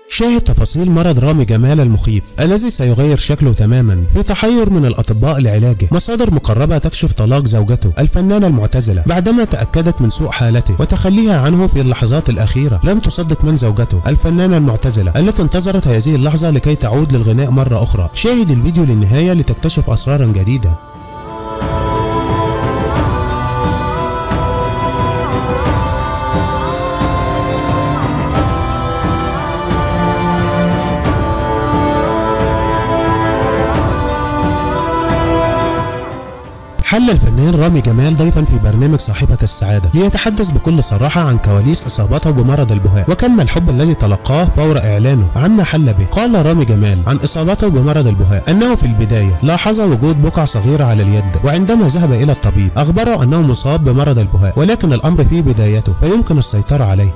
شاهد تفاصيل مرض رامي جمال المخيف الذي سيغير شكله تماما في تحير من الأطباء لعلاجه. مصادر مقربة تكشف طلاق زوجته الفنانة المعتزلة بعدما تأكدت من سوء حالته وتخليها عنه في اللحظات الأخيرة. لم تصدق من زوجته الفنانة المعتزلة التي انتظرت هذه اللحظة لكي تعود للغناء مرة أخرى. شاهد الفيديو للنهاية لتكتشف أسرارا جديدة. حل الفنان رامي جمال ضيفا في برنامج صاحبة السعادة ليتحدث بكل صراحة عن كواليس إصابته بمرض البهاء وكم الحب الذي تلقاه فور إعلانه عما حل به. قال رامي جمال عن إصابته بمرض البهاء أنه في البداية لاحظ وجود بقع صغيرة على اليد، وعندما ذهب إلى الطبيب أخبره أنه مصاب بمرض البهاء ولكن الأمر في بدايته فيمكن السيطرة عليه.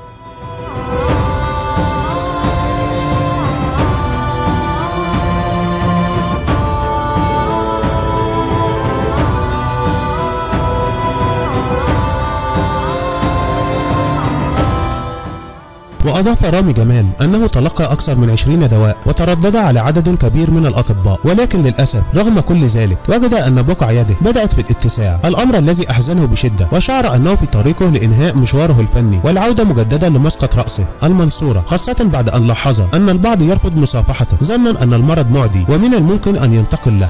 وأضاف رامي جمال أنه تلقى أكثر من 20 دواء وتردد على عدد كبير من الأطباء، ولكن للأسف رغم كل ذلك وجد أن بقع يده بدأت في الاتساع، الأمر الذي أحزنه بشدة، وشعر أنه في طريقه لإنهاء مشواره الفني والعودة مجددا لمسقط رأسه المنصورة، خاصة بعد أن لاحظ أن البعض يرفض مصافحته ظنا أن المرض معدي ومن الممكن أن ينتقل له.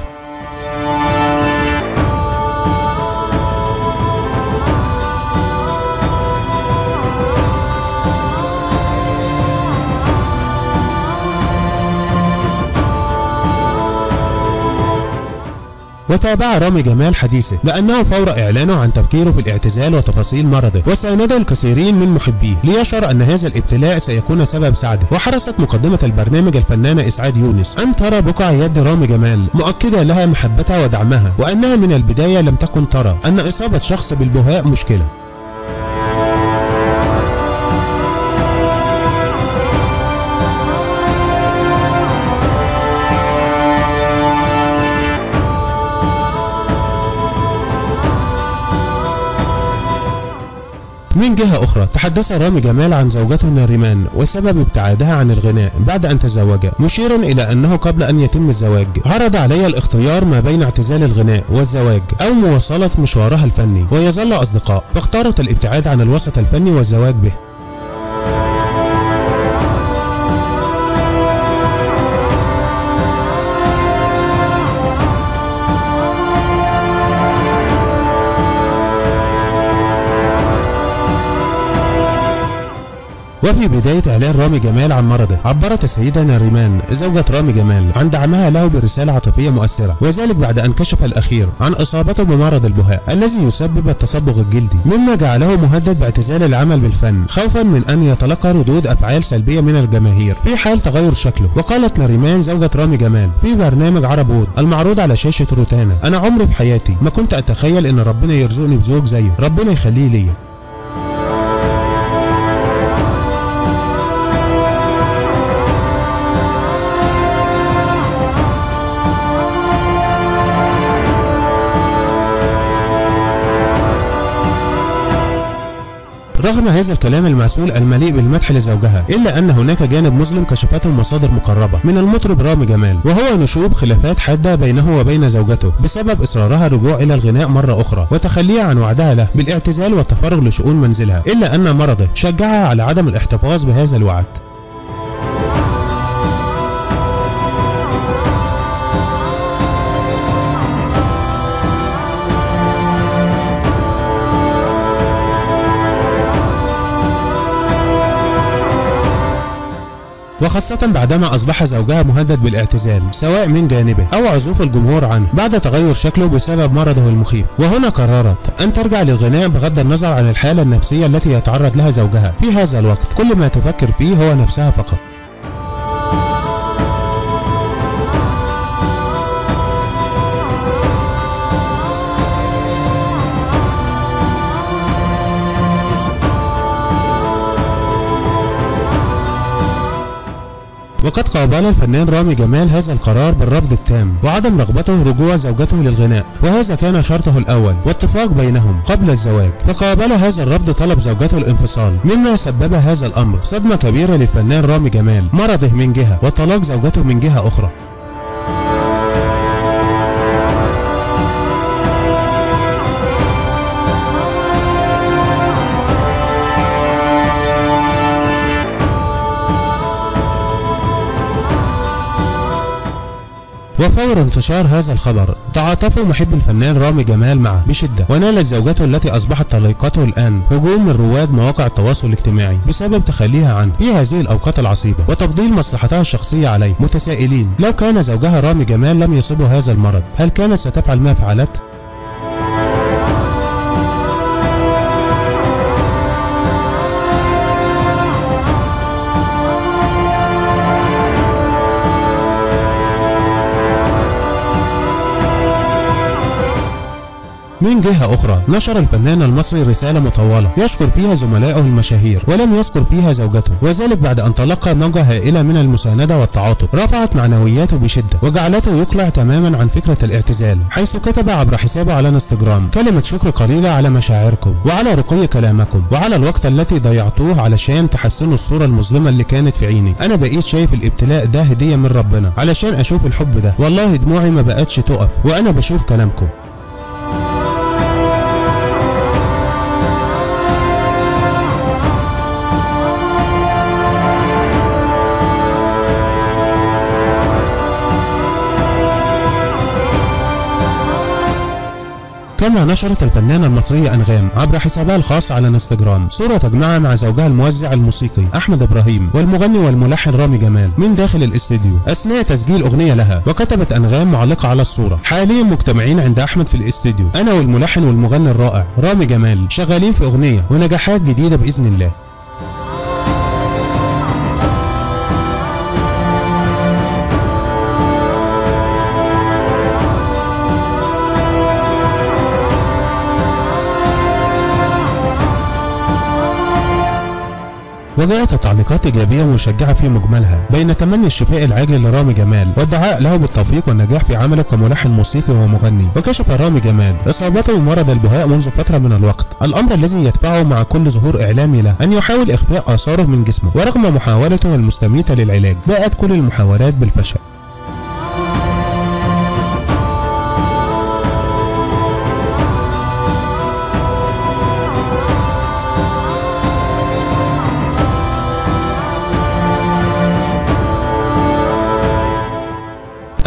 وتابع رامي جمال حديثه بأنه فور إعلانه عن تفكيره في الاعتزال وتفاصيل مرضه وسانده الكثيرين من محبيه ليشعر أن هذا الابتلاء سيكون سبب سعده. وحرصت مقدمة البرنامج الفنانة إسعاد يونس أن ترى بقع يد رامي جمال، مؤكدة لها محبتها ودعمها، وأنها من البداية لم تكن ترى أن إصابة شخص بالبهاء مشكلة. من جهة أخرى تحدث رامي جمال عن زوجته ناريمان وسبب ابتعادها عن الغناء بعد أن تزوجا، مشيرا إلى أنه قبل أن يتم الزواج عرض علي الاختيار ما بين اعتزال الغناء والزواج أو مواصلة مشوارها الفني ويظل أصدقاء، فاختارت الابتعاد عن الوسط الفني والزواج به. وفي بداية إعلان رامي جمال عن مرضه عبرت السيدة ناريمان زوجة رامي جمال عن دعمها له برسالة عاطفية مؤثرة، وذلك بعد أن كشف الأخير عن إصابته بمرض البهاء الذي يسبب التصبغ الجلدي مما جعله مهدد باعتزال العمل بالفن خوفا من أن يتلقى ردود أفعال سلبية من الجماهير في حال تغير شكله. وقالت ناريمان زوجة رامي جمال في برنامج عرب وود المعروض على شاشة روتانا: أنا عمري في حياتي ما كنت أتخيل إن ربنا يرزقني بزوج زيه، ربنا يخليه ليا. رغم هذا الكلام المعسول المليء بالمدح لزوجها، إلا أن هناك جانب مظلم كشفته مصادر مقربة من المطرب رامي جمال، وهو نشوب خلافات حادة بينه وبين زوجته بسبب إصرارها الرجوع إلى الغناء مرة أخرى وتخليها عن وعدها له بالاعتزال والتفرغ لشؤون منزلها، إلا أن مرضه شجعها على عدم الاحتفاظ بهذا الوعد. وخاصة بعدما أصبح زوجها مهدد بالاعتزال سواء من جانبه أو عزوف الجمهور عنه بعد تغير شكله بسبب مرضه المخيف، وهنا قررت أن ترجع للغناء بغض النظر عن الحالة النفسية التي يتعرض لها زوجها في هذا الوقت، كل ما تفكر فيه هو نفسها فقط. وقد قابل الفنان رامي جمال هذا القرار بالرفض التام وعدم رغبته رجوع زوجته للغناء، وهذا كان شرطه الأول واتفاق بينهم قبل الزواج. فقابل هذا الرفض طلب زوجته الانفصال، مما سبب هذا الأمر صدمة كبيرة للفنان رامي جمال، مرضه من جهة وطلاق زوجته من جهة أخرى. وفور انتشار هذا الخبر تعاطفوا محب الفنان رامي جمال معه بشدة، ونالت زوجته التي أصبحت طليقته الآن هجوم من رواد مواقع التواصل الاجتماعي بسبب تخليها عنه في هذه الأوقات العصيبة وتفضيل مصلحتها الشخصية عليه، متسائلين لو كان زوجها رامي جمال لم يصبه هذا المرض هل كانت ستفعل ما فعلت؟ من جهة أخرى نشر الفنان المصري رسالة مطولة يشكر فيها زملائه المشاهير ولم يذكر فيها زوجته، وذلك بعد أن تلقى موجة هائلة من المساندة والتعاطف رفعت معنوياته بشدة وجعلته يقلع تماما عن فكرة الاعتزال، حيث كتب عبر حسابه على انستجرام كلمة شكر قليلة على مشاعركم وعلى رقي كلامكم وعلى الوقت التي ضيعتوه علشان تحسنوا الصورة المظلمة اللي كانت في عيني. أنا بقيت شايف الابتلاء ده هدية من ربنا علشان أشوف الحب ده، والله دموعي ما بقتش تقف وأنا بشوف كلامكم. كما نشرت الفنانة المصرية أنغام عبر حسابها الخاص على انستجرام صورة تجمعها مع زوجها الموزع الموسيقي أحمد إبراهيم والمغني والملحن رامي جمال من داخل الاستديو أثناء تسجيل أغنية لها. وكتبت أنغام معلقة على الصورة: حاليا مجتمعين عند أحمد في الاستديو، أنا والملحن والمغني الرائع رامي جمال شغالين في أغنية ونجاحات جديدة بإذن الله. وجاءت التعليقات إيجابية ومشجعة في مجملها بين تمني الشفاء العاجل لرامي جمال والدعاء له بالتوفيق والنجاح في عمله كملحن موسيقي ومغني. وكشف رامي جمال إصابته بمرض البهاء منذ فترة من الوقت، الأمر الذي يدفعه مع كل ظهور إعلامي له أن يحاول إخفاء آثاره من جسمه، ورغم محاولته المستميتة للعلاج باءت كل المحاولات بالفشل.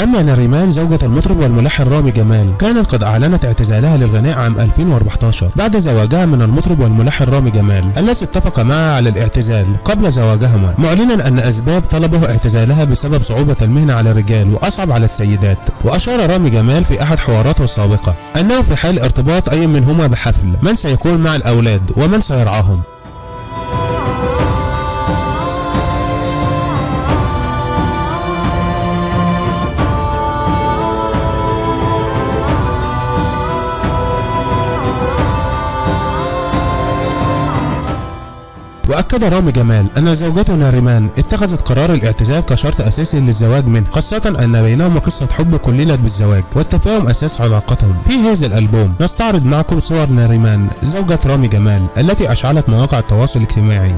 أما نريمان زوجة المطرب والملحن رامي جمال كانت قد أعلنت اعتزالها للغناء عام 2014 بعد زواجها من المطرب والملحن رامي جمال الذي اتفق معها على الاعتزال قبل زواجهما، معلنا أن أسباب طلبه اعتزالها بسبب صعوبة المهنة على الرجال وأصعب على السيدات. وأشار رامي جمال في أحد حواراته السابقة أنه في حال ارتباط أي منهما بحفل من سيكون مع الأولاد ومن سيرعاهم. وأكد رامي جمال أن زوجته نريمان اتخذت قرار الاعتزال كشرط أساسي للزواج منه، خاصة أن بينهما قصة حب كللت بالزواج والتفاهم أساس علاقتهم. في هذا الألبوم نستعرض معكم صور نريمان زوجة رامي جمال التي أشعلت مواقع التواصل الاجتماعي.